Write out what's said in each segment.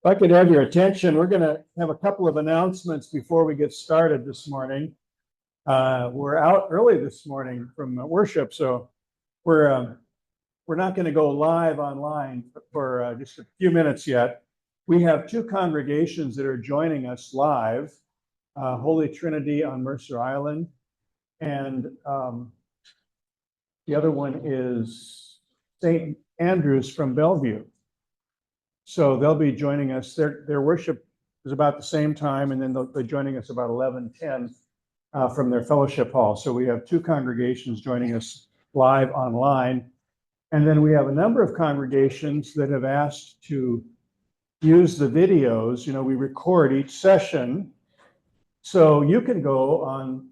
I could have your attention, we're going to have a couple of announcements before we get started this morning. We're out early this morning from worship, so we're not going to go live online for just a few minutes yet. We have two congregations that are joining us live, Holy Trinity on Mercer Island, and the other one is St. Andrews from Bellevue. So they'll be joining us. Their worship is about the same time, and then they'll be joining us about 11:10 from their fellowship hall. So we have two congregations joining us live online. And then we have a number of congregations that have asked to use the videos. You know, we record each session. So you can go on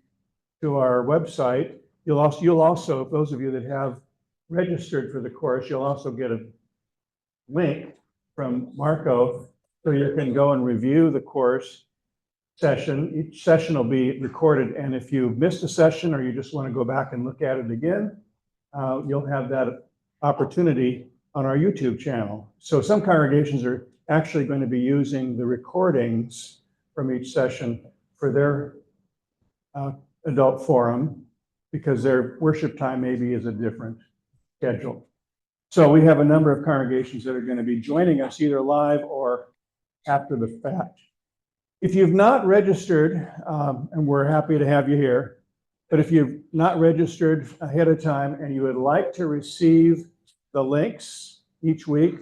to our website. You'll also, those of you that have registered for the course, you'll also get a link from Marco, so you can go and review the course session. Each session will be recorded, and if you missed a session or you just want to go back and look at it again, you'll have that opportunity on our YouTube channel. So some congregations are actually going to be using the recordings from each session for their adult forum, because their worship time maybe is a different schedule. So we have a number of congregations that are going to be joining us either live or after the fact. If you've not registered, and we're happy to have you here, but if you've not registered ahead of time and you would like to receive the links each week,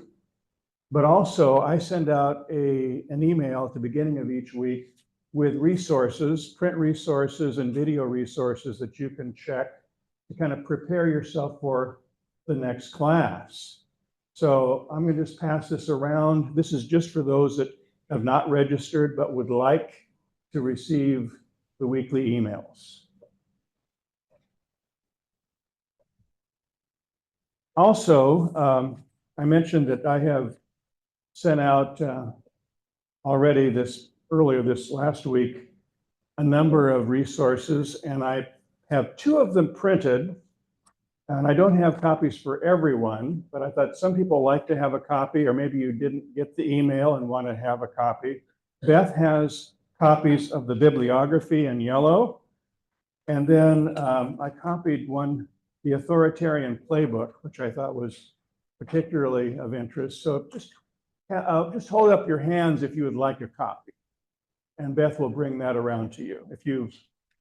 but also I send out an email at the beginning of each week with resources, print resources and video resources that you can check to kind of prepare yourself for the next class. So I'm going to just pass this around. This is just for those that have not registered but would like to receive the weekly emails. Also, I mentioned that I have sent out already earlier this last week a number of resources, and I have two of them printed. And I don't have copies for everyone, but I thought some people like to have a copy, or maybe you didn't get the email and want to have a copy. Beth has copies of the bibliography in yellow. And then I copied one, the authoritarian playbook, which I thought was particularly of interest. So just hold up your hands if you would like a copy, and Beth will bring that around to you. If you've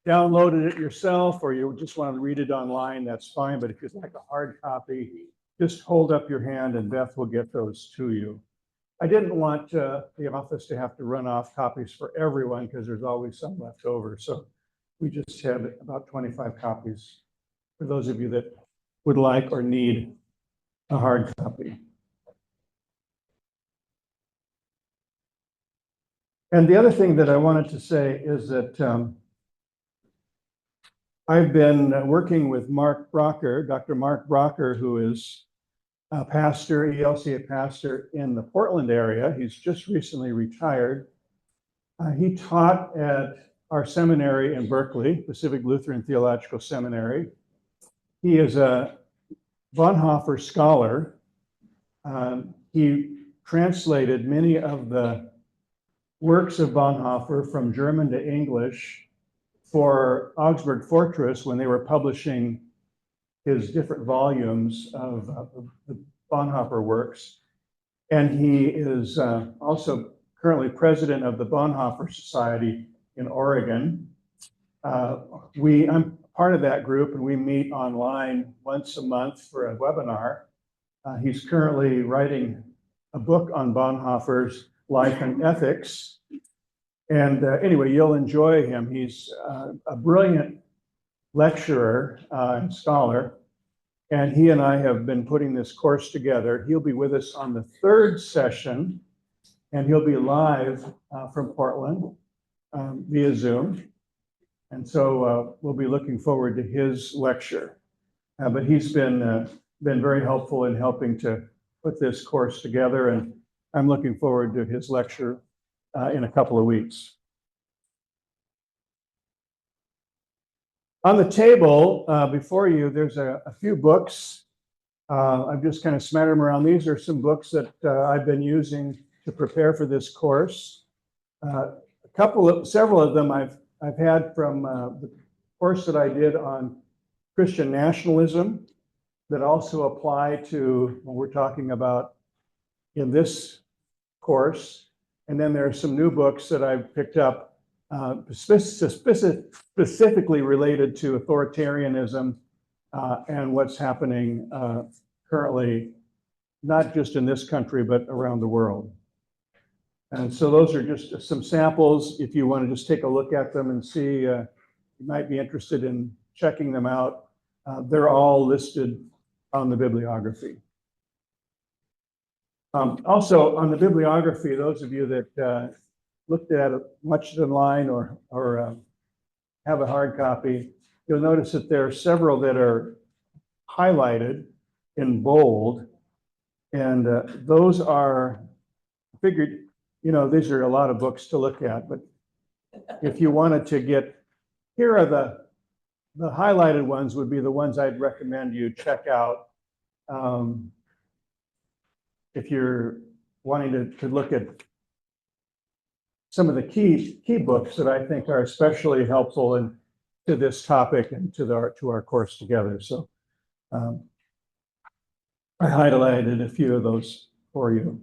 downloaded it yourself or you just want to read it online, that's fine. But if you'd like a hard copy, just hold up your hand and Beth will get those to you. I didn't want the office to have to run off copies for everyone because there's always some left over. So we just have about 25 copies for those of you that would like or need a hard copy. And the other thing that I wanted to say is that I've been working with Mark Brocker, Dr. Mark Brocker, who is a pastor, ELCA pastor in the Portland area. He's just recently retired. He taught at our seminary in Berkeley, Pacific Lutheran Theological Seminary. He is a Bonhoeffer scholar. He translated many of the works of Bonhoeffer from German to English for Augsburg Fortress when they were publishing his different volumes of the Bonhoeffer works. And he is also currently president of the Bonhoeffer Society in Oregon. I'm part of that group, and we meet online once a month for a webinar. He's currently writing a book on Bonhoeffer's life and ethics. And anyway, you'll enjoy him. He's a brilliant lecturer and scholar, and he and I have been putting this course together. He'll be with us on the third session, and he'll be live from Portland via Zoom. And so we'll be looking forward to his lecture. But he's been very helpful in helping to put this course together, and I'm looking forward to his lecture in a couple of weeks. On the table before you, there's a few books. I've just kind of smattered them around. These are some books that I've been using to prepare for this course. Several of them I've had from the course that I did on Christian nationalism that also apply to what we're talking about in this course. And then there are some new books that I've picked up specifically related to authoritarianism and what's happening currently, not just in this country, but around the world. And so those are just some samples. If you want to just take a look at them and see, you might be interested in checking them out. They're all listed on the bibliography. Also, on the bibliography, those of you that looked at it much online or have a hard copy, you'll notice that there are several that are highlighted in bold. And those are, I figured, these are a lot of books to look at, but if you wanted to here are the highlighted ones would be the ones I'd recommend you check out. If you're wanting to look at some of the key books that I think are especially helpful to this topic and to our course together. So I highlighted a few of those for you.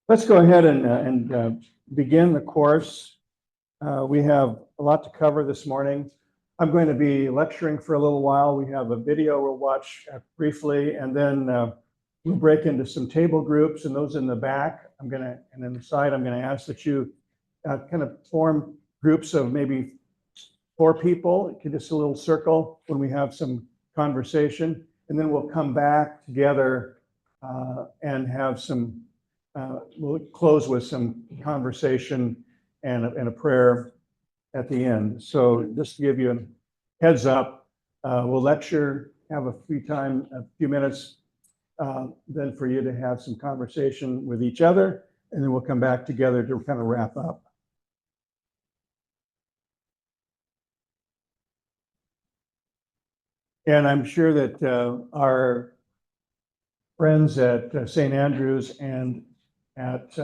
Let's go ahead and begin the course. We have a lot to cover this morning. I'm going to be lecturing for a little while. We have a video we'll watch briefly, and then we'll break into some table groups, and those in the back, and in the side, I'm going to ask that you kind of form groups of maybe 4 people, just a little circle when we have some conversation, and then we'll come back together and have some, we'll close with some conversation and a prayer at the end. So just to give you a heads up, we'll lecture, have a few minutes, then for you to have some conversation with each other, and then we'll come back together to kind of wrap up. And I'm sure that our friends at St. Andrews and at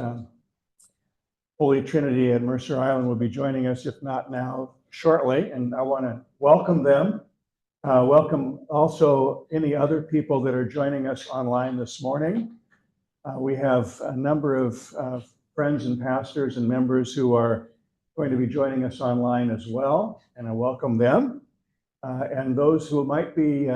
Holy Trinity at Mercer Island will be joining us, if not now, shortly. And I want to welcome them. Welcome also any other people that are joining us online this morning. We have a number of friends and pastors and members who are going to be joining us online as well, and I welcome them. And those who might be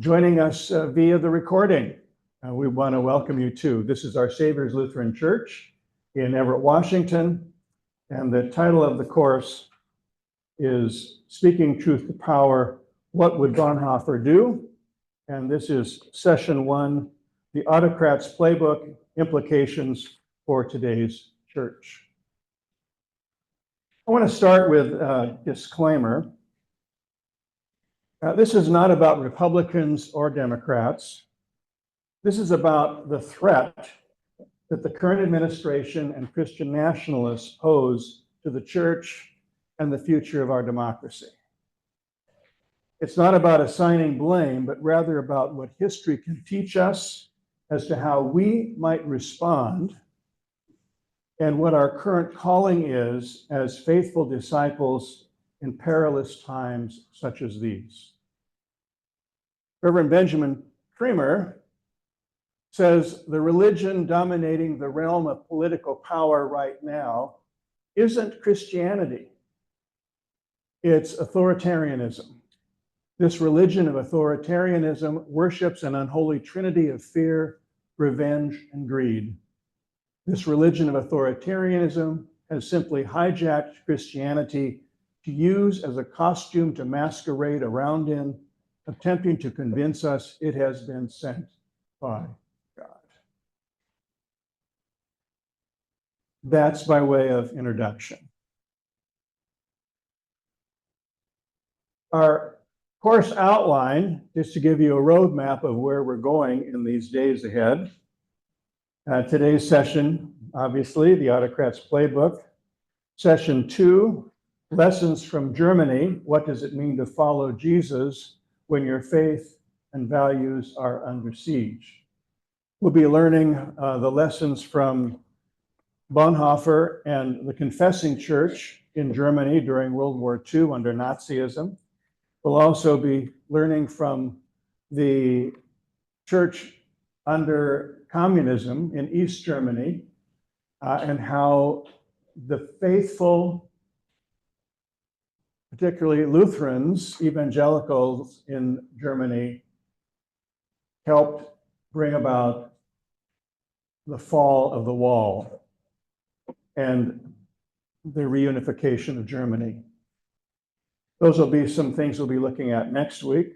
joining us via the recording, we want to welcome you too. This is Our Savior's Lutheran Church in Everett, Washington, and the title of the course is Speaking Truth to Power, What Would Bonhoeffer Do? And this is session 1, the Autocrats Playbook, Implications for Today's Church. I want to start with a disclaimer. This is not about Republicans or Democrats. This is about the threat that the current administration and Christian nationalists pose to the church and the future of our democracy. It's not about assigning blame, but rather about what history can teach us as to how we might respond and what our current calling is as faithful disciples in perilous times such as these. Reverend Benjamin Creamer says the religion dominating the realm of political power right now isn't Christianity, it's authoritarianism. This religion of authoritarianism worships an unholy trinity of fear, revenge, and greed. This religion of authoritarianism has simply hijacked Christianity to use as a costume to masquerade around in, attempting to convince us it has been sent by God. That's by way of introduction. Our course outline is to give you a roadmap of where we're going in these days ahead. Today's session, obviously, the Autocrats Playbook. Session 2, Lessons from Germany. What does it mean to follow Jesus when your faith and values are under siege. We'll be learning the lessons from Bonhoeffer and the Confessing Church in Germany during World War II under Nazism. We'll also be learning from the church under communism in East Germany and how the faithful, particularly Lutherans, evangelicals in Germany, helped bring about the fall of the wall and the reunification of Germany. Those will be some things we'll be looking at next week.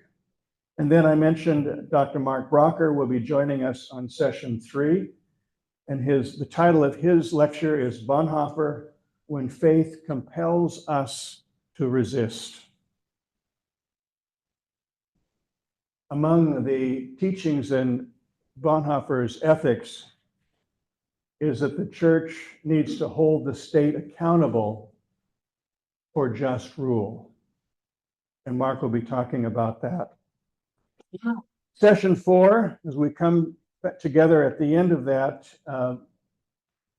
And then I mentioned Dr. Mark Brocker will be joining us on session 3. And the title of his lecture is Bonhoeffer, When Faith Compels Us to Resist. Among the teachings in Bonhoeffer's ethics is that the church needs to hold the state accountable for just rule. And Mark will be talking about that. Yeah. Session 4, as we come together at the end of that,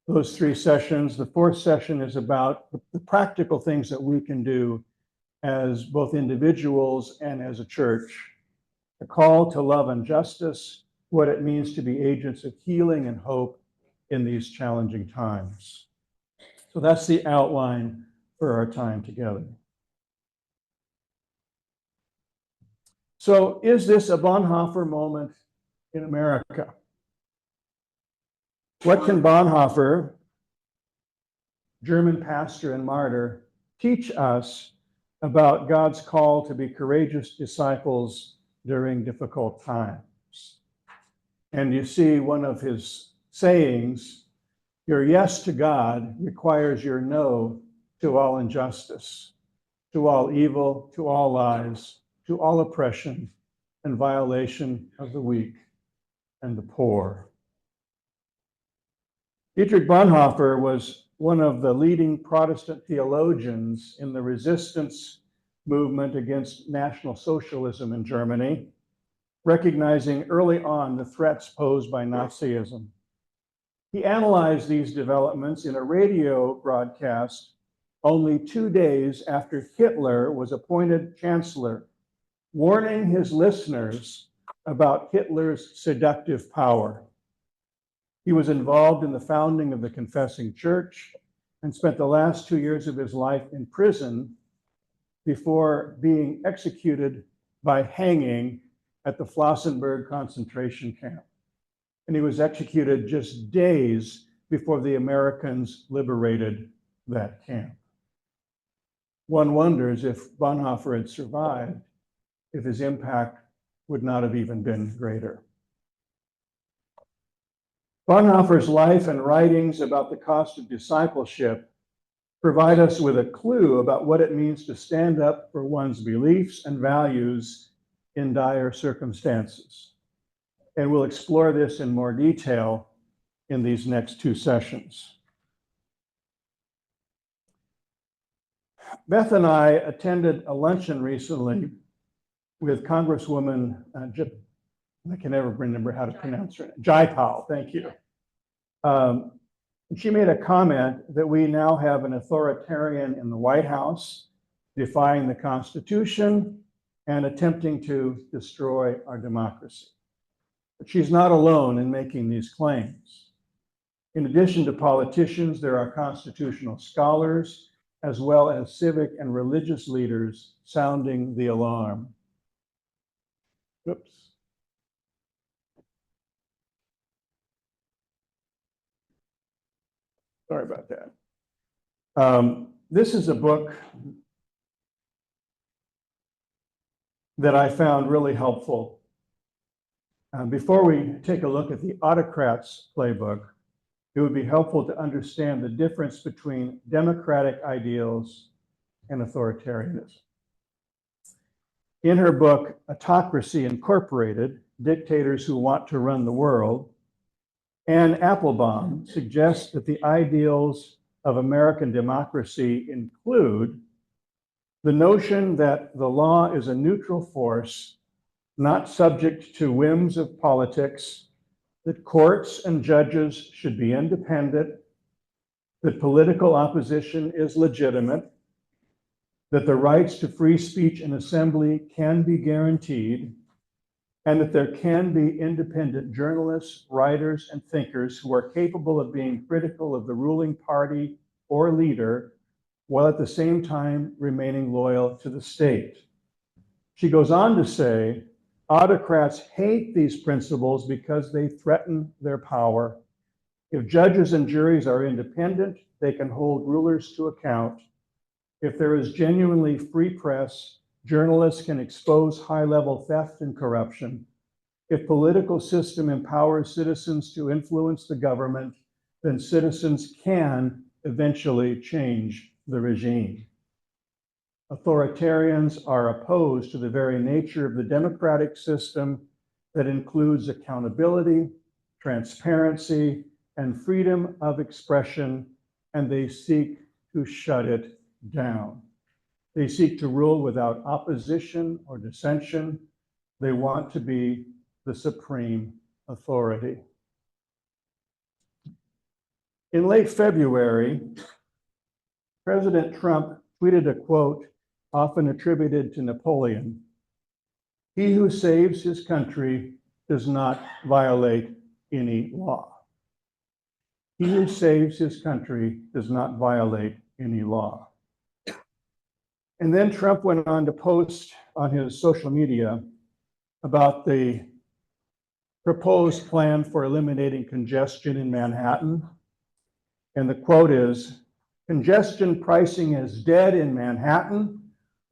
those 3 sessions, the 4th session is about the practical things that we can do as both individuals and as a church. A call to love and justice, what it means to be agents of healing and hope in these challenging times. So that's the outline for our time together. So is this a Bonhoeffer moment in America? What can Bonhoeffer, German pastor and martyr, teach us about God's call to be courageous disciples during difficult times? And you see one of his sayings, your yes to God requires your no to all injustice, to all evil, to all lies, to all oppression and violation of the weak and the poor. Dietrich Bonhoeffer was one of the leading Protestant theologians in the resistance movement against National Socialism in Germany, recognizing early on the threats posed by Nazism. He analyzed these developments in a radio broadcast only 2 days after Hitler was appointed chancellor, warning his listeners about Hitler's seductive power. He was involved in the founding of the Confessing Church and spent the last 2 years of his life in prison before being executed by hanging at the Flossenburg concentration camp. And he was executed just days before the Americans liberated that camp. One wonders if Bonhoeffer had survived, if his impact would not have even been greater. Bonhoeffer's life and writings about the cost of discipleship provide us with a clue about what it means to stand up for one's beliefs and values in dire circumstances. And we'll explore this in more detail in these next 2 sessions. Beth and I attended a luncheon recently with Congresswoman, I can never remember how to pronounce her name, Jayapal, thank you. She made a comment that we now have an authoritarian in the White House defying the Constitution and attempting to destroy our democracy. But she's not alone in making these claims. In addition to politicians, there are constitutional scholars, as well as civic and religious leaders sounding the alarm. Oops. Sorry about that. This is a book that I found really helpful. Before we take a look at the Autocrats playbook, it would be helpful to understand the difference between democratic ideals and authoritarianism. In her book, Autocracy Incorporated, Dictators Who Want to Run the World, Anne Applebaum suggests that the ideals of American democracy include the notion that the law is a neutral force not subject to whims of politics, that courts and judges should be independent, that political opposition is legitimate, that the rights to free speech and assembly can be guaranteed, and that there can be independent journalists, writers, and thinkers who are capable of being critical of the ruling party or leader, while at the same time remaining loyal to the state. She goes on to say, autocrats hate these principles because they threaten their power. If judges and juries are independent, they can hold rulers to account. If there is genuinely free press, journalists can expose high-level theft and corruption. If political system empowers citizens to influence the government, then citizens can eventually change the regime. Authoritarians are opposed to the very nature of the democratic system that includes accountability, transparency, and freedom of expression, and they seek to shut it down. They seek to rule without opposition or dissension. They want to be the supreme authority. In late February, President Trump tweeted a quote often attributed to Napoleon: "He who saves his country does not violate any law." He who saves his country does not violate any law. And then Trump went on to post on his social media about the proposed plan for eliminating congestion in Manhattan. And the quote is, "Congestion pricing is dead in Manhattan.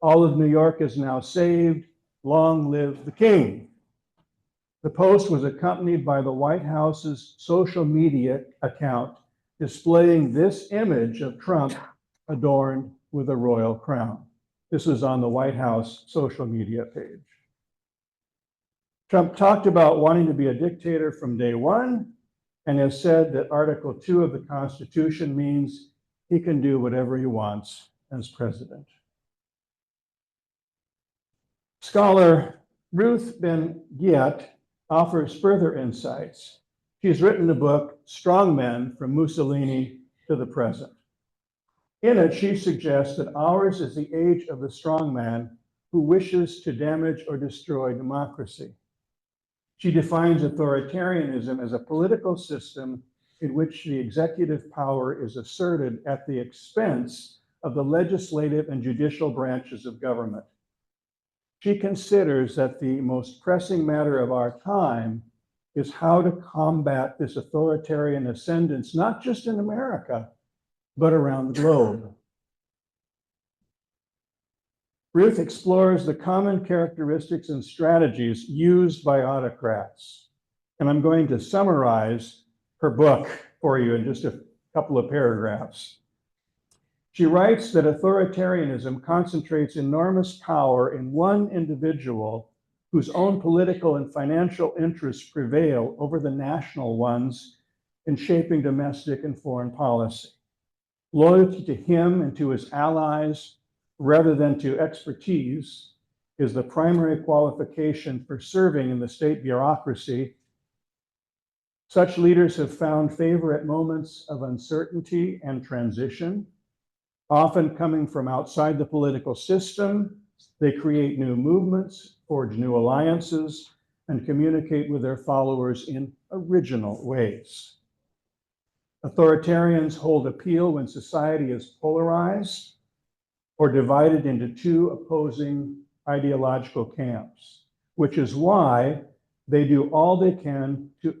All of New York is now saved. Long live the king." The post was accompanied by the White House's social media account displaying this image of Trump adorned with a royal crown. This was on the White House social media page. Trump talked about wanting to be a dictator from day one and has said that Article 2 of the Constitution means he can do whatever he wants as president. Scholar Ruth Ben-Ghiat offers further insights. She's written a book, Strong Men from Mussolini to the Present. In it, she suggests that ours is the age of the strong man who wishes to damage or destroy democracy. She defines authoritarianism as a political system in which the executive power is asserted at the expense of the legislative and judicial branches of government. She considers that the most pressing matter of our time is how to combat this authoritarian ascendance, not just in America, but around the globe. Ruth explores the common characteristics and strategies used by autocrats. And I'm going to summarize her book for you in just a couple of paragraphs. She writes that authoritarianism concentrates enormous power in one individual whose own political and financial interests prevail over the national ones in shaping domestic and foreign policy. Loyalty to him and to his allies, rather than to expertise, is the primary qualification for serving in the state bureaucracy. Such leaders have found favor at moments of uncertainty and transition. Often coming from outside the political system, they create new movements, forge new alliances, and communicate with their followers in original ways. Authoritarians hold appeal when society is polarized or divided into two opposing ideological camps, which is why they do all they can to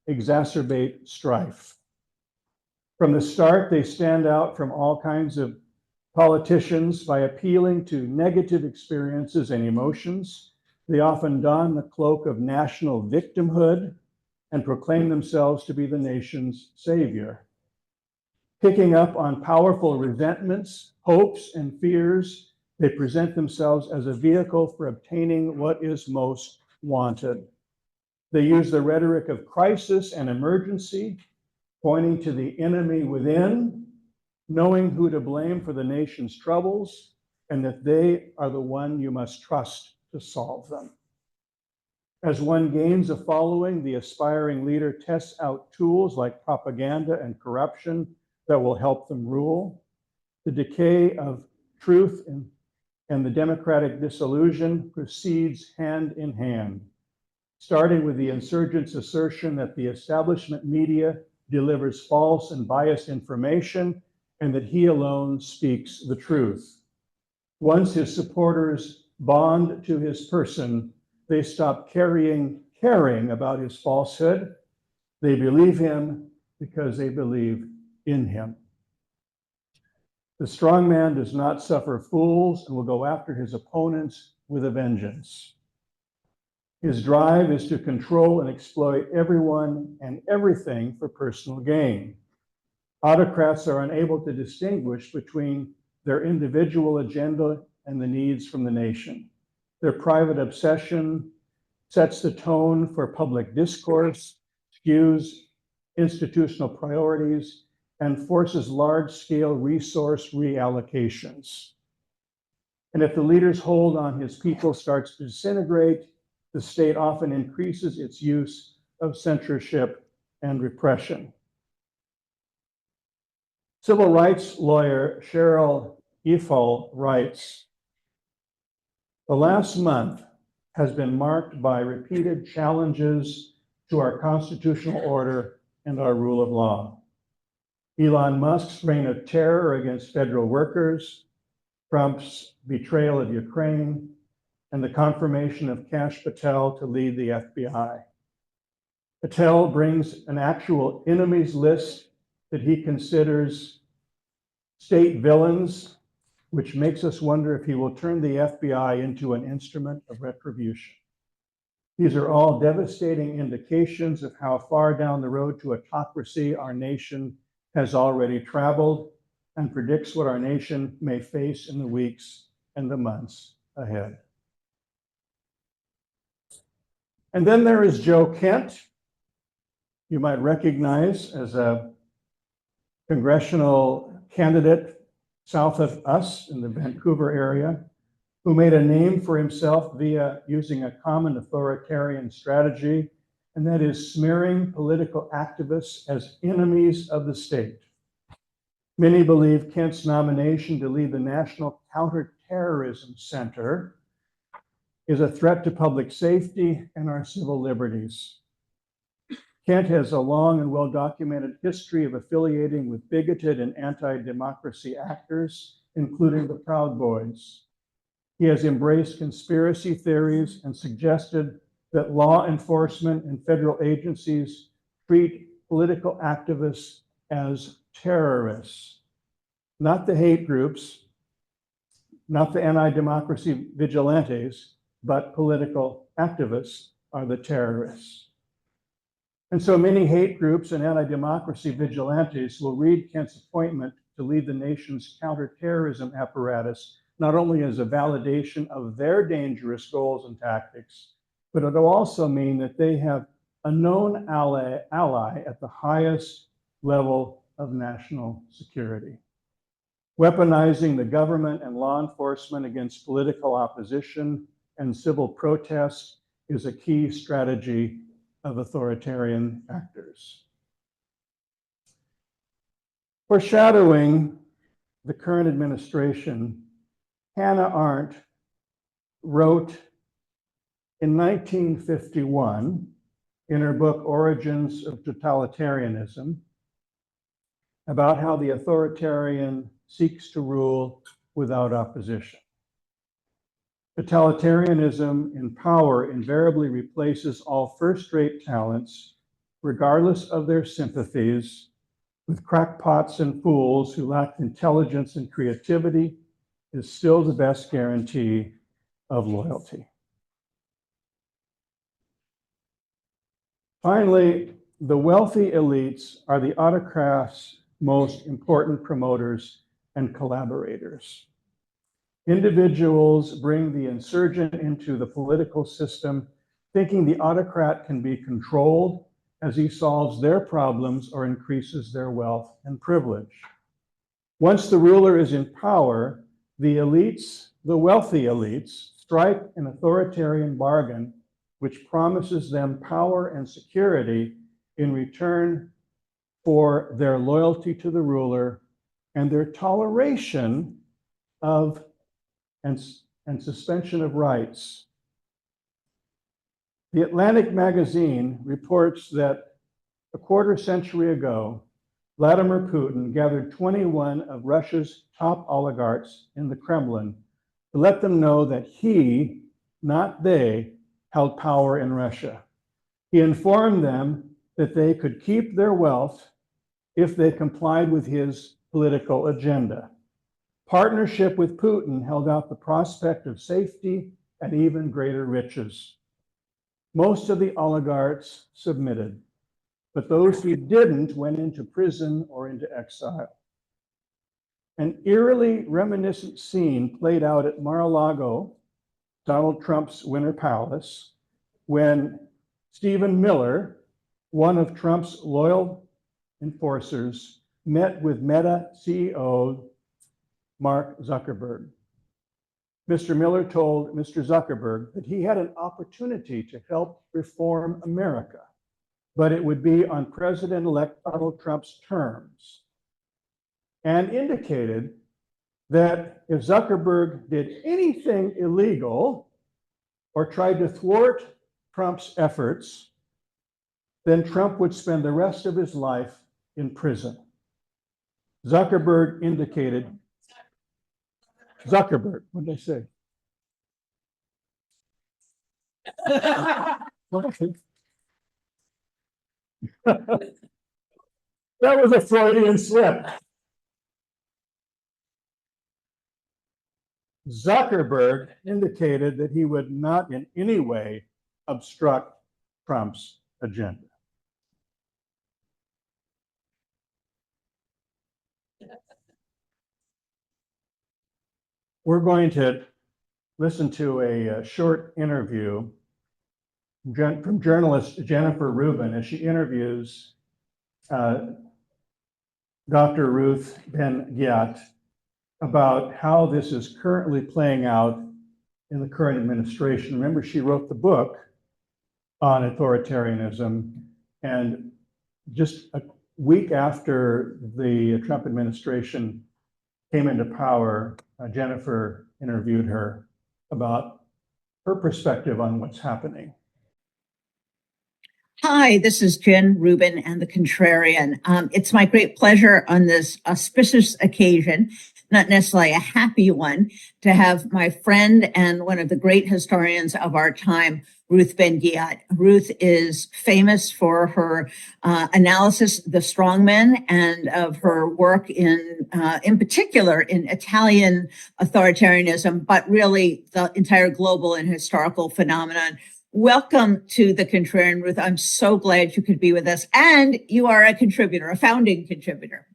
exacerbate strife. From the start, they stand out from all kinds of politicians by appealing to negative experiences and emotions. They often don the cloak of national victimhood and proclaim themselves to be the nation's savior. Picking up on powerful resentments, hopes, and fears, they present themselves as a vehicle for obtaining what is most wanted. They use the rhetoric of crisis and emergency, pointing to the enemy within, knowing who to blame for the nation's troubles, and that they are the one you must trust to solve them. As one gains a following, the aspiring leader tests out tools like propaganda and corruption that will help them rule. The decay of truth and the democratic disillusion proceeds hand in hand, starting with the insurgents' assertion that the establishment media delivers false and biased information and that he alone speaks the truth. Once his supporters bond to his person, they stop caring about his falsehood. They believe him because they believe in him. The strong man does not suffer fools and will go after his opponents with a vengeance. His drive is to control and exploit everyone and everything for personal gain. Autocrats are unable to distinguish between their individual agenda and the needs from the nation. Their private obsession sets the tone for public discourse, skews institutional priorities, and forces large-scale resource reallocations. And if the leader's hold on his people starts to disintegrate, the state often increases its use of censorship and repression. Civil rights lawyer Cheryl Efel writes, "The last month has been marked by repeated challenges to our constitutional order and our rule of law. Elon Musk's reign of terror against federal workers, Trump's betrayal of Ukraine, and the confirmation of Kash Patel to lead the FBI. Patel brings an actual enemies list that he considers state villains, which makes us wonder if he will turn the FBI into an instrument of retribution. These are all devastating indications of how far down the road to autocracy our nation has already traveled and predicts what our nation may face in the weeks and the months ahead." And then there is Joe Kent, you might recognize as a congressional candidate south of us in the Vancouver area, who made a name for himself via using a common authoritarian strategy, and that is smearing political activists as enemies of the state. Many believe Kent's nomination to lead the National Counterterrorism Center is a threat to public safety and our civil liberties. Kent has a long and well-documented history of affiliating with bigoted and anti-democracy actors, including the Proud Boys. He has embraced conspiracy theories and suggested that law enforcement and federal agencies treat political activists as terrorists, not the hate groups, not the anti-democracy vigilantes, but political activists are the terrorists. And so many hate groups and anti-democracy vigilantes will read Kent's appointment to lead the nation's counterterrorism apparatus not only as a validation of their dangerous goals and tactics, but it'll also mean that they have a known ally at the highest level of national security. Weaponizing the government and law enforcement against political opposition and civil protest is a key strategy of authoritarian actors. Foreshadowing the current administration, Hannah Arendt wrote in 1951 in her book Origins of Totalitarianism about how the authoritarian seeks to rule without opposition. Totalitarianism in power invariably replaces all first-rate talents, regardless of their sympathies, with crackpots and fools who lack intelligence and creativity is still the best guarantee of loyalty. Finally, the wealthy elites are the autocrats' most important promoters and collaborators. Individuals bring the insurgent into the political system, thinking the autocrat can be controlled as he solves their problems or increases their wealth and privilege. Once the ruler is in power, the elites, the wealthy elites, strike an authoritarian bargain which promises them power and security in return for their loyalty to the ruler and their toleration of and suspension of rights. The Atlantic magazine reports that a quarter century ago, Vladimir Putin gathered 21 of Russia's top oligarchs in the Kremlin to let them know that he, not they, held power in Russia. He informed them that they could keep their wealth if they complied with his political agenda. Partnership with Putin held out the prospect of safety and even greater riches. Most of the oligarchs submitted, but those who didn't went into prison or into exile. An eerily reminiscent scene played out at Mar-a-Lago, Donald Trump's Winter Palace, when Stephen Miller, one of Trump's loyal enforcers, met with Meta CEO Mark Zuckerberg. Mr. Miller told Mr. Zuckerberg that he had an opportunity to help reform America, but it would be on President-elect Donald Trump's terms, and indicated that if Zuckerberg did anything illegal or tried to thwart Trump's efforts, then Trump would spend the rest of his life in prison. Zuckerberg indicated, Zuckerberg, what did I say? That was a Freudian slip. Zuckerberg indicated that he would not in any way obstruct Trump's agenda. We're going to listen to a short interview from journalist Jennifer Rubin as she interviews Dr. Ruth Ben-Ghiat about how this is currently playing out in the current administration. Remember, she wrote the book on authoritarianism, and just a week after the Trump administration came into power, Jennifer interviewed her about her perspective on what's happening. Hi, this is Jen Rubin and the Contrarian. It's my great pleasure on this auspicious occasion, not necessarily a happy one, to have my friend and one of the great historians of our time, Ruth Ben-Ghiat. Ruth is famous for her analysis of the strongmen and of her work in particular in Italian authoritarianism, but really the entire global and historical phenomenon. Welcome to the Contrarian, Ruth. I'm so glad you could be with us. And you are a contributor, a founding contributor.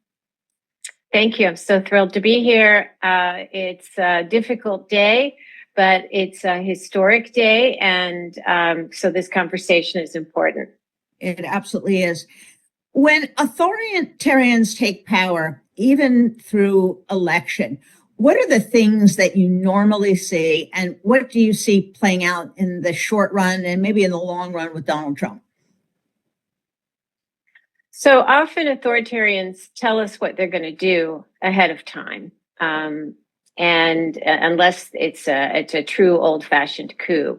Thank you. I'm so thrilled to be here. It's a difficult day, but it's a historic day. And so this conversation is important. It absolutely is. When authoritarians take power, even through election, what are the things that you normally see, and what do you see playing out in the short run and maybe in the long run with Donald Trump? So often authoritarians tell us what they're going to do ahead of time. And unless it's a true old-fashioned coup.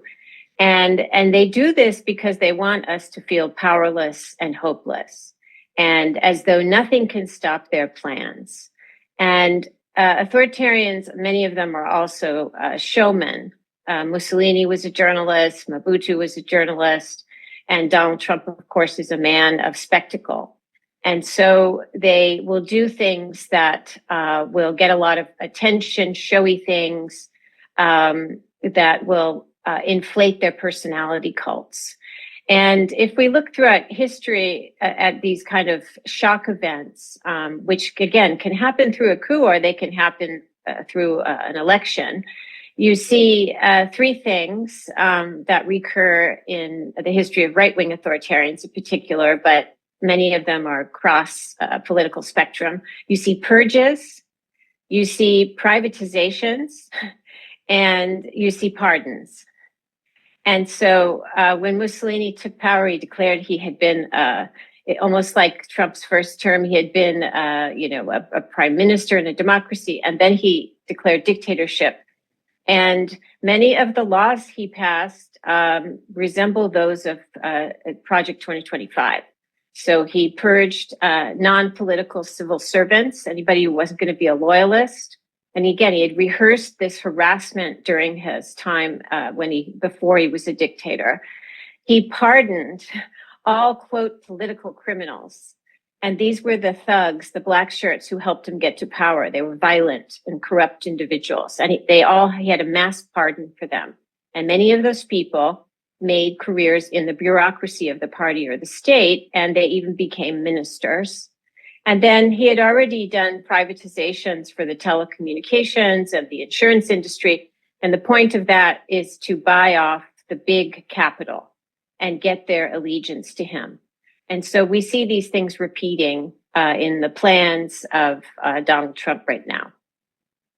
And they do this because they want us to feel powerless and hopeless, and as though nothing can stop their plans. And authoritarians, many of them are also showmen. Mussolini was a journalist, Mobutu was a journalist, and Donald Trump, of course, is a man of spectacle. And so they will do things that will get a lot of attention, showy things that will inflate their personality cults. And if we look throughout history at these kind of shock events, which again can happen through a coup or they can happen through an election, you see three things that recur in the history of right-wing authoritarians in particular, but many of them are across political spectrum. You see purges, you see privatizations, and you see pardons. And so when Mussolini took power, he declared he had been almost like Trump's first term. He had been, a prime minister in a democracy, and then he declared dictatorship. And many of the laws he passed resemble those of Project 2025. So he purged non-political civil servants, anybody who wasn't going to be a loyalist. And again, he had rehearsed this harassment during his time before he was a dictator. He pardoned all, quote, political criminals. And these were the thugs, the black shirts who helped him get to power. They were violent and corrupt individuals. And he had a mass pardon for them. And many of those people made careers in the bureaucracy of the party or the state, and they even became ministers. And then he had already done privatizations for the telecommunications and the insurance industry. And the point of that is to buy off the big capital and get their allegiance to him. And so we see these things repeating in the plans of Donald Trump right now.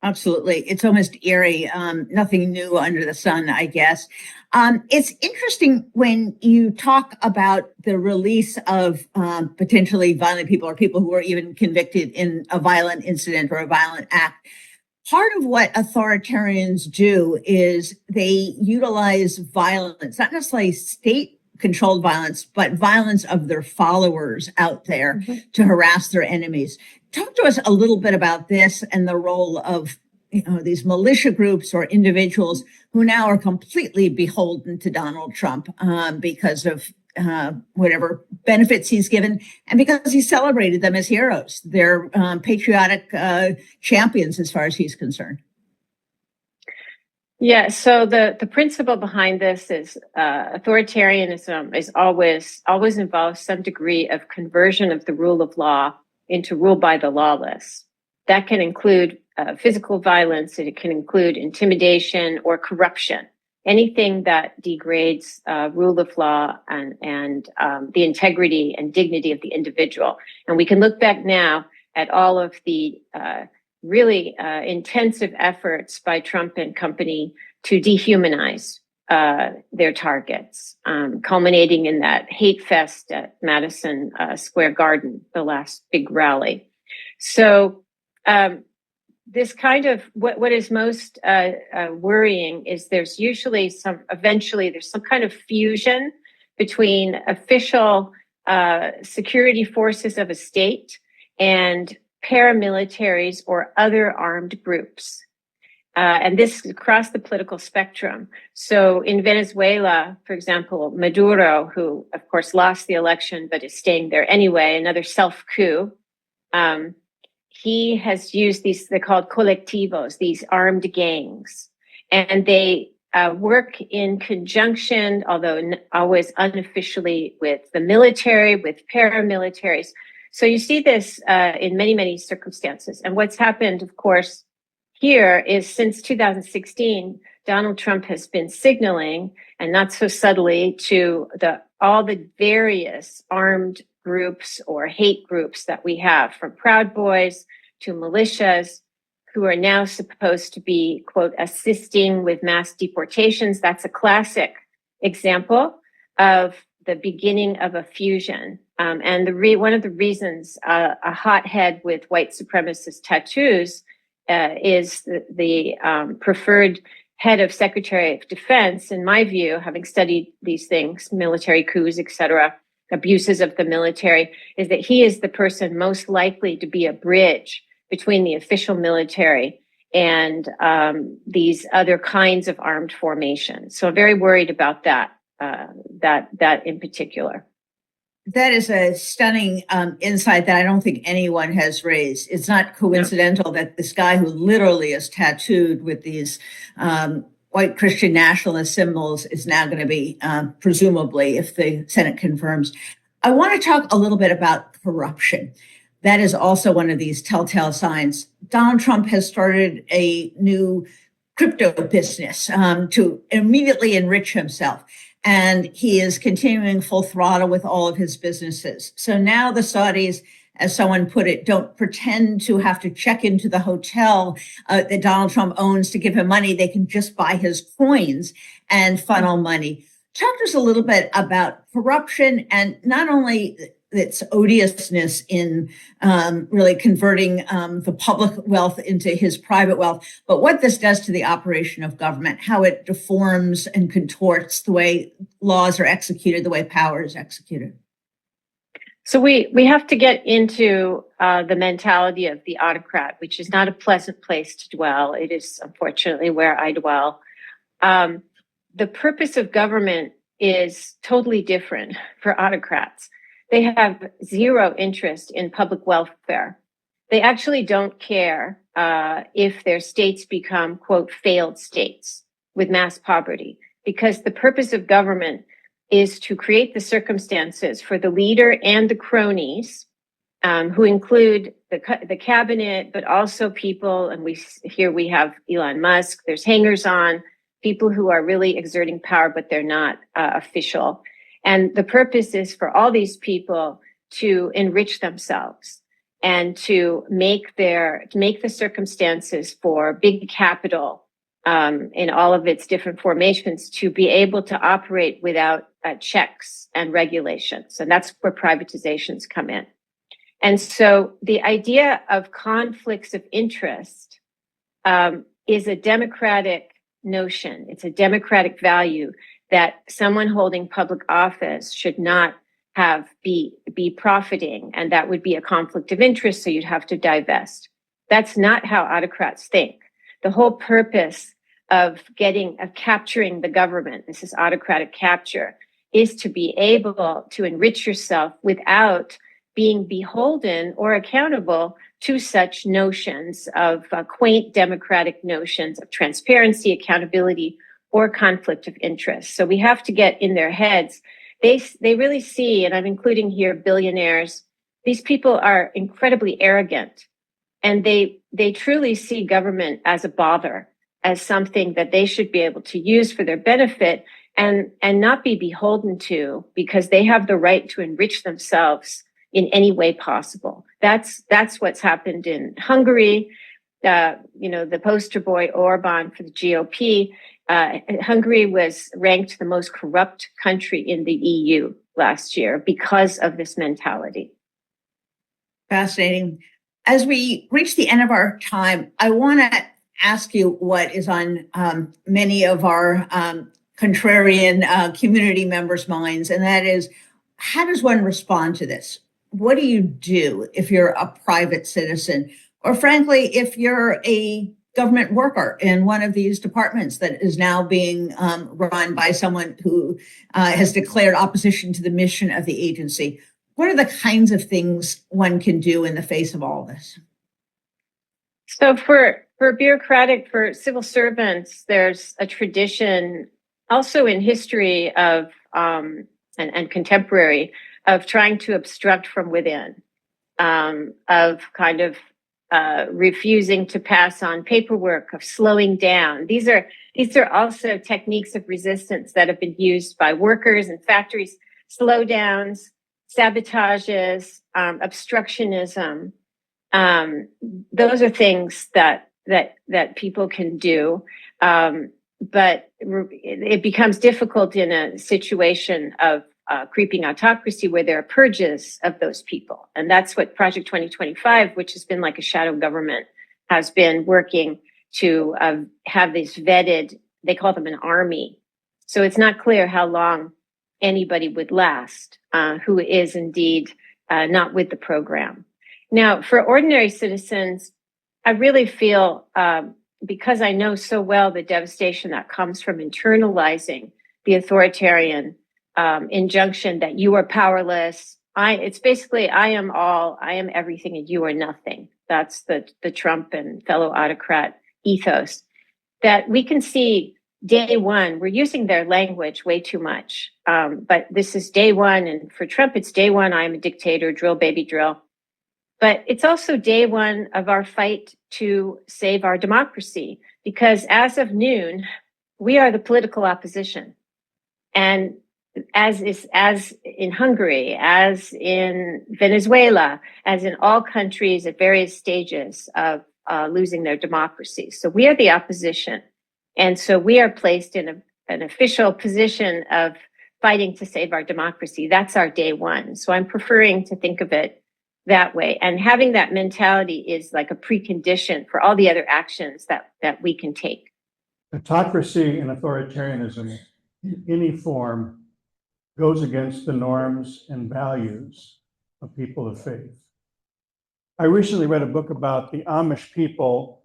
Absolutely. It's almost eerie. Nothing new under the sun, I guess. It's interesting when you talk about the release of potentially violent people or people who are even convicted in a violent incident or a violent act. Part of what authoritarians do is they utilize violence, not necessarily state-controlled violence, but violence of their followers out there to harass their enemies. Talk to us a little bit about this and the role of these militia groups or individuals who now are completely beholden to Donald Trump because of whatever benefits he's given and because he celebrated them as heroes. They're patriotic champions as far as he's concerned. Yeah, so the principle behind this is authoritarianism is always involves some degree of conversion of the rule of law into rule by the lawless. That can include physical violence, it can include intimidation or corruption, anything that degrades rule of law and the integrity and dignity of the individual. And we can look back now at all of the really intensive efforts by Trump and company to dehumanize their targets, culminating in that hate fest at Madison Square Garden, the last big rally. So this kind of what is most worrying is there's some kind of fusion between official security forces of a state and paramilitaries or other armed groups. And this across the political spectrum. So in Venezuela, for example, Maduro, who of course lost the election, but is staying there anyway, another self-coup, he has used they're called colectivos, these armed gangs. And they work in conjunction, although always unofficially, with the military, with paramilitaries. So you see this in many, many circumstances. And what's happened, of course, here is since 2016, Donald Trump has been signaling, and not so subtly, to all the various armed groups or hate groups that we have, from Proud Boys to militias, who are now supposed to be, quote, assisting with mass deportations. That's a classic example of the beginning of a fusion. And one of the reasons a hothead with white supremacist tattoos is the preferred head of Secretary of Defense, in my view, having studied these things, military coups, et cetera, abuses of the military, is that he is the person most likely to be a bridge between the official military and these other kinds of armed formations. So I'm very worried about that in particular. That is a stunning insight that I don't think anyone has raised. It's not coincidental that this guy who literally is tattooed with these white Christian nationalist symbols is now going to be, presumably, if the Senate confirms. I want to talk a little bit about corruption. That is also one of these telltale signs. Donald Trump has started a new crypto business to immediately enrich himself. And he is continuing full throttle with all of his businesses. So now the Saudis as someone put it, don't pretend to have to check into the hotel that Donald Trump owns to give him money. They can just buy his coins and funnel money. Talk to us a little bit about corruption and not only its odiousness in really converting the public wealth into his private wealth, but what this does to the operation of government, how it deforms and contorts the way laws are executed, the way power is executed. So we have to get into the mentality of the autocrat, which is not a pleasant place to dwell. It is unfortunately where I dwell. The purpose of government is totally different for autocrats. They have zero interest in public welfare. They actually don't care if their states become, quote, failed states with mass poverty, because the purpose of government is to create the circumstances for the leader and the cronies, who include the cabinet, but also people, and here we have Elon Musk, there's hangers on, people who are really exerting power, but they're not official. And the purpose is for all these people to enrich themselves and to make the circumstances for big capital in all of its different formations to be able to operate without checks and regulations. And that's where privatizations come in. And so the idea of conflicts of interest is a democratic notion. It's a democratic value that someone holding public office should not be profiting, and that would be a conflict of interest, so you'd have to divest. That's not how autocrats think. The whole purpose of capturing the government, this is autocratic capture, is to be able to enrich yourself without being beholden or accountable to such notions of quaint democratic notions of transparency, accountability, or conflict of interest. So we have to get in their heads. They really see, and I'm including here billionaires, these people are incredibly arrogant, and they truly see government as a bother, as something that they should be able to use for their benefit and not be beholden to, because they have the right to enrich themselves in any way possible. That's what's happened in Hungary. The poster boy Orban for the GOP. Hungary was ranked the most corrupt country in the EU last year because of this mentality. Fascinating. As we reach the end of our time, I want to ask you what is on many of our contrarian community members' minds, and that is, how does one respond to this? What do you do if you're a private citizen, or frankly, if you're a government worker in one of these departments that is now being run by someone who has declared opposition to the mission of the agency? What are the kinds of things one can do in the face of all this? So for civil servants, there's a tradition also in history of and contemporary of trying to obstruct from within, of kind of refusing to pass on paperwork, of slowing down. These are also techniques of resistance that have been used by workers in factories: slowdowns, sabotages, obstructionism. Those are things that people can do, but it becomes difficult in a situation of creeping autocracy where there are purges of those people. And that's what Project 2025, which has been like a shadow government, has been working to have these vetted, they call them an army. So it's not clear how long anybody would last who is indeed not with the program. Now, for ordinary citizens, I really feel, because I know so well the devastation that comes from internalizing the authoritarian injunction that you are powerless. It's basically, I am all, I am everything, and you are nothing. That's the Trump and fellow autocrat ethos that we can see day one. We're using their language way too much. But this is day one. And for Trump, it's day one. I am a dictator, drill, baby, drill. But it's also day one of our fight to save our democracy, because as of noon, we are the political opposition. And as in Hungary, as in Venezuela, as in all countries at various stages of losing their democracy. So we are the opposition. And so we are placed in an official position of fighting to save our democracy. That's our day one. So I'm preferring to think of it that way. And having that mentality is like a precondition for all the other actions that we can take. Autocracy and authoritarianism in any form goes against the norms and values of people of faith. I recently read a book about the Amish people.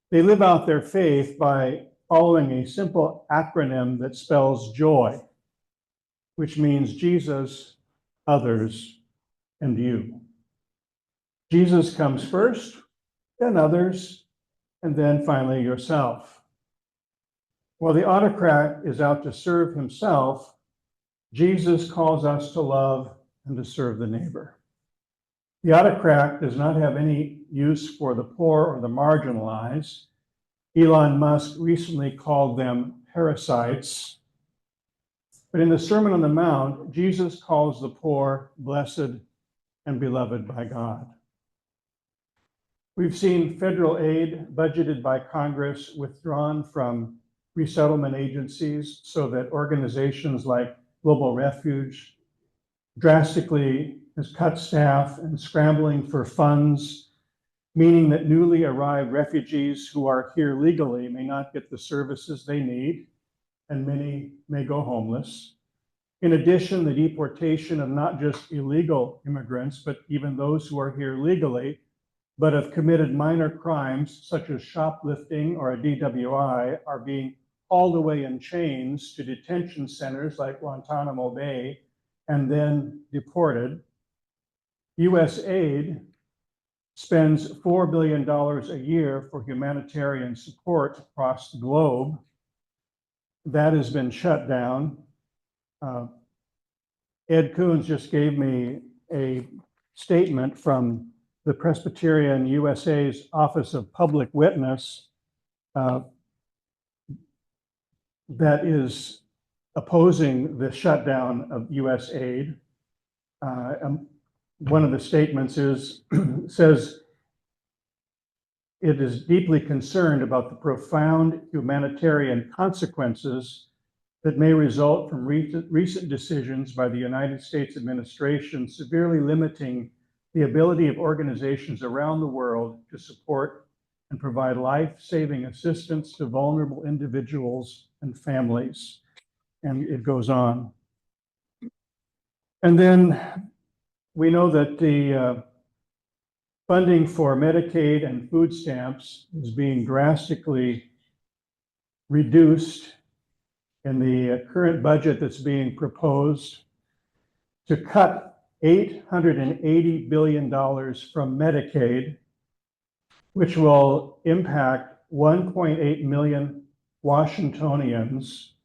They live out their faith by following a simple acronym that spells joy, which means Jesus, others, and you. Jesus comes first, then others, and then finally yourself. While the autocrat is out to serve himself, Jesus calls us to love and to serve the neighbor. The autocrat does not have any use for the poor or the marginalized. Elon Musk recently called them parasites. But in the Sermon on the Mount, Jesus calls the poor blessed and beloved by God. We've seen federal aid budgeted by Congress withdrawn from resettlement agencies so that organizations like Global Refuge drastically has cut staff and scrambling for funds, meaning that newly arrived refugees who are here legally may not get the services they need, and many may go homeless. In addition, the deportation of not just illegal immigrants, but even those who are here legally, but have committed minor crimes such as shoplifting or a DWI, are being hauled away in chains to detention centers like Guantanamo Bay and then deported. US aid spends $4 billion a year for humanitarian support across the globe. That has been shut down. Ed Coons just gave me a statement from the Presbyterian USA's Office of Public Witness that is opposing the shutdown of US aid. One of the statements says it is deeply concerned about the profound humanitarian consequences that may result from recent decisions by the United States administration severely limiting the ability of organizations around the world to support and provide life-saving assistance to vulnerable individuals and families. And it goes on. And then we know that the funding for Medicaid and food stamps is being drastically reduced in the current budget that's being proposed to cut $880 billion from Medicaid, which will impact 1.8 million Washingtonians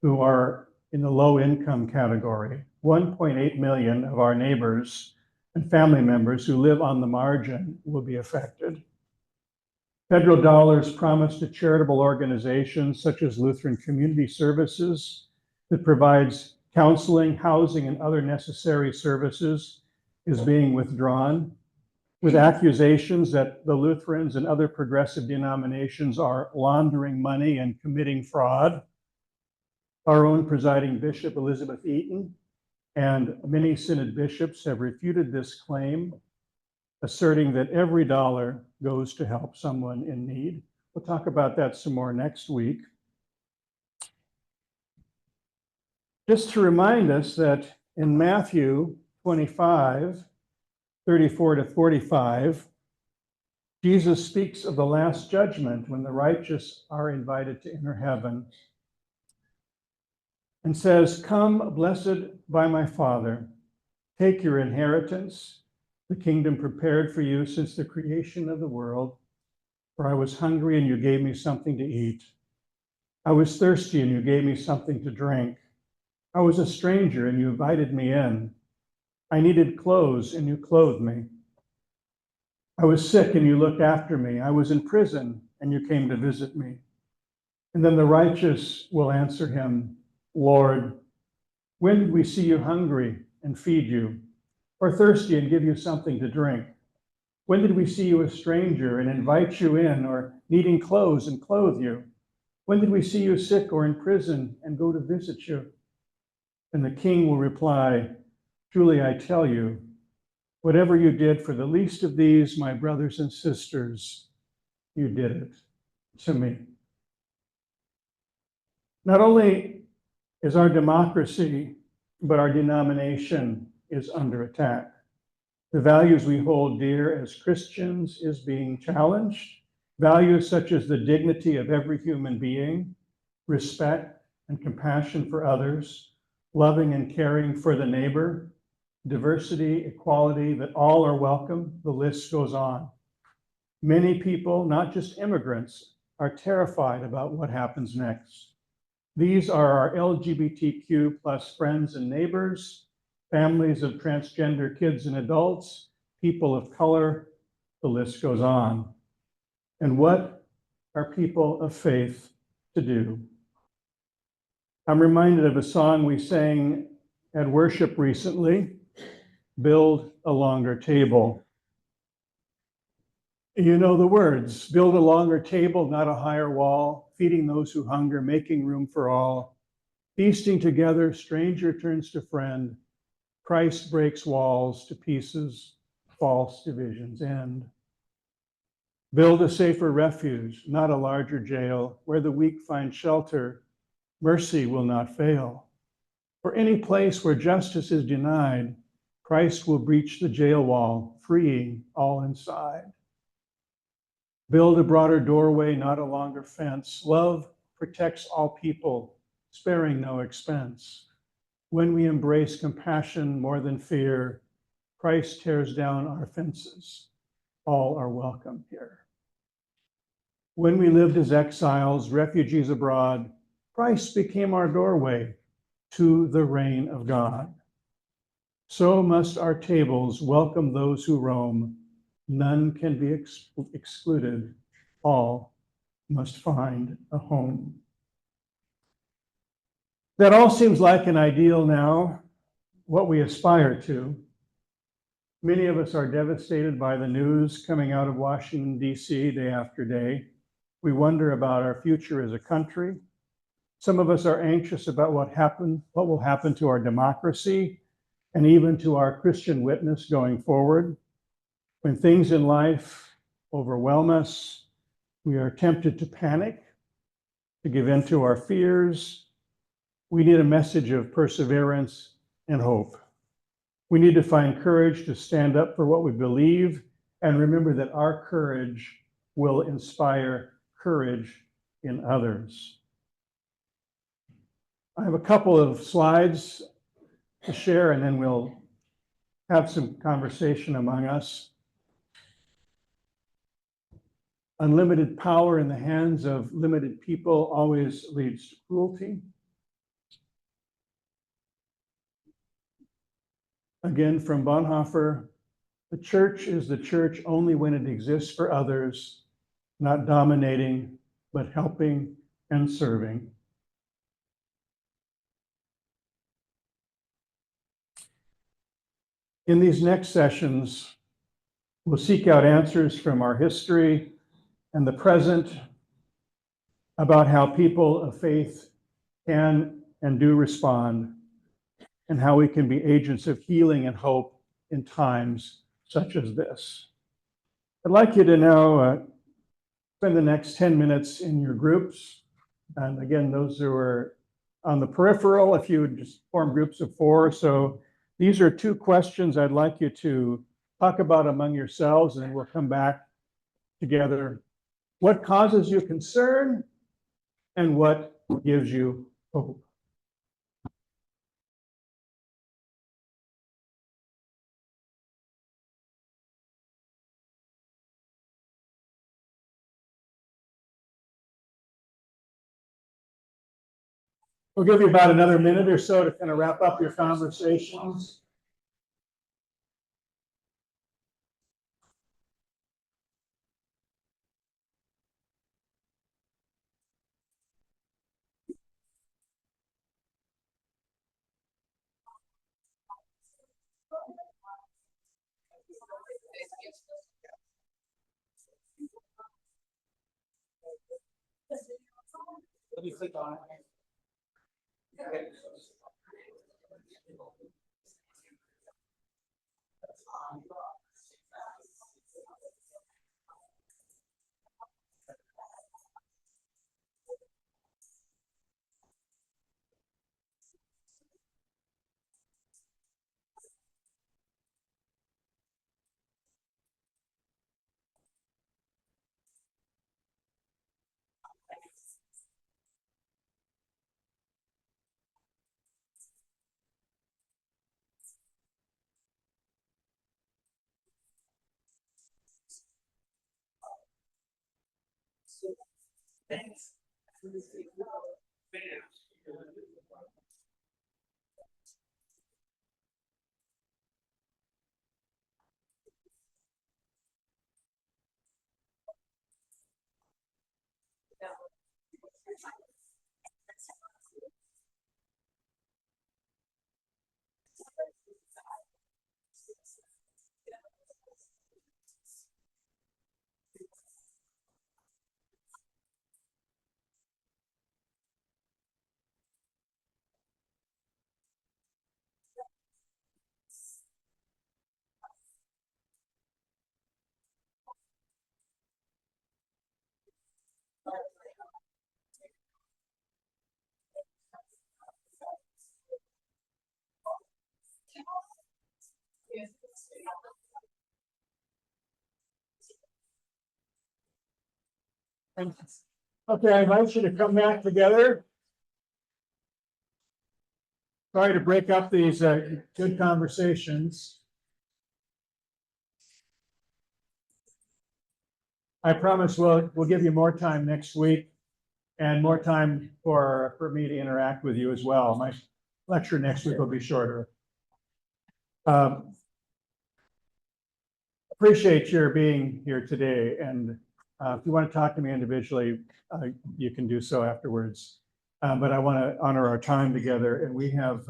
who are in the low income category. 1.8 million of our neighbors and family members who live on the margin will be affected. Federal dollars promised to charitable organizations such as Lutheran Community Services that provides counseling, housing, and other necessary services is being withdrawn, with accusations that the Lutherans and other progressive denominations are laundering money and committing fraud. Our own presiding bishop, Elizabeth Eaton, and many synod bishops have refuted this claim, asserting that every dollar goes to help someone in need. We'll talk about that some more next week. Just to remind us that in Matthew 25, 34 to 45, Jesus speaks of the last judgment when the righteous are invited to enter heaven and says, "Come, blessed by my Father, take your inheritance, the kingdom prepared for you since the creation of the world. For I was hungry and you gave me something to eat. I was thirsty and you gave me something to drink. I was a stranger and you invited me in. I needed clothes and you clothed me. I was sick and you looked after me. I was in prison and you came to visit me." And then the righteous will answer him, "Lord, When did we see you hungry and feed you, or thirsty and give you something to drink? When did we see you a stranger and invite you in, or needing clothes and clothe you? When did we see you sick or in prison and go to visit you? And the king will reply, truly I tell you, whatever you did for the least of these, my brothers and sisters, you did it to me. Not only is our democracy, but our denomination is under attack. The values we hold dear as Christians is being challenged. Values such as the dignity of every human being, respect and compassion for others, loving and caring for the neighbor, diversity, equality, that all are welcome. The list goes on. Many people, not just immigrants, are terrified about what happens next. These are our LGBTQ plus friends and neighbors, families of transgender kids and adults, people of color, the list goes on. And what are people of faith to do? I'm reminded of a song we sang at worship recently, Build a Longer Table. You know the words, build a longer table, not a higher wall, feeding those who hunger, making room for all. Feasting together, stranger turns to friend. Christ breaks walls to pieces, false divisions end. Build a safer refuge, not a larger jail, where the weak find shelter, mercy will not fail. For any place where justice is denied, Christ will breach the jail wall, freeing all inside. Build a broader doorway, not a longer fence. Love protects all people, sparing no expense. When we embrace compassion more than fear, Christ tears down our fences. All are welcome here. When we lived as exiles, refugees abroad, Christ became our doorway to the reign of God. So must our tables welcome those who roam. None can be excluded. All must find a home. That all seems like an ideal now, what we aspire to. Many of us are devastated by the news coming out of Washington, D.C. day after day. We wonder about our future as a country. Some of us are anxious about what will happen to our democracy and even to our Christian witness going forward. When things in life overwhelm us, we are tempted to panic, to give in to our fears. We need a message of perseverance and hope. We need to find courage to stand up for what we believe and remember that our courage will inspire courage in others. I have a couple of slides to share, and then we'll have some conversation among us. Unlimited power in the hands of limited people always leads to cruelty. Again, from Bonhoeffer, the church is the church only when it exists for others, not dominating, but helping and serving. In these next sessions, we'll seek out answers from our history and the present about how people of faith can and do respond, and how we can be agents of healing and hope in times such as this. I'd like you to now spend the next 10 minutes in your groups. And again, those who are on the peripheral, if you would just form groups of 4. So these are 2 questions I'd like you to talk about among yourselves, and then we'll come back together. What causes you concern and what gives you hope? We'll give you about another minute or so to kind of wrap up your conversations. Let me click on it. Okay, I invite you to come back together. Sorry to break up these good conversations. I promise we'll give you more time next week and more time for me to interact with you as well. My lecture next week will be shorter. Appreciate your being here today, and if you want to talk to me individually, you can do so afterwards. But I want to honor our time together, and we have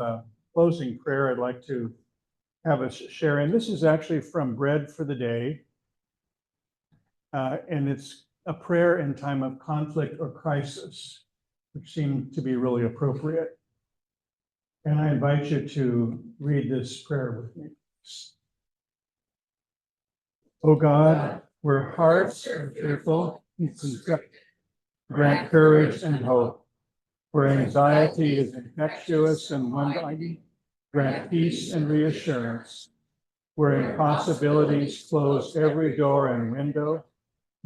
closing prayer I'd like to have us share. And this is actually from Bread for the Day, and it's a prayer in time of conflict or crisis, which seemed to be really appropriate. And I invite you to read this prayer with me. O God, where hearts are fearful, grant courage and hope. Where anxiety is infectious and wondering, grant peace and reassurance. Where impossibilities close every door and window,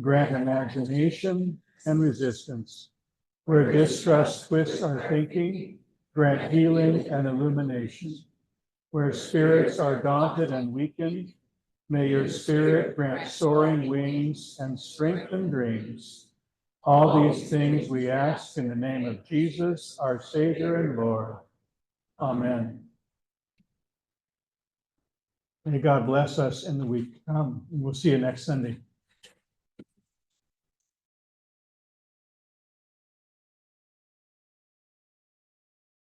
grant imagination and resistance. Where distrust twists our thinking, grant healing and illumination. Where spirits are daunted and weakened, may your spirit grant soaring wings and strengthen dreams. All these things we ask in the name of Jesus, our Savior and Lord. Amen. May God bless us in the week to come. We'll see you next Sunday.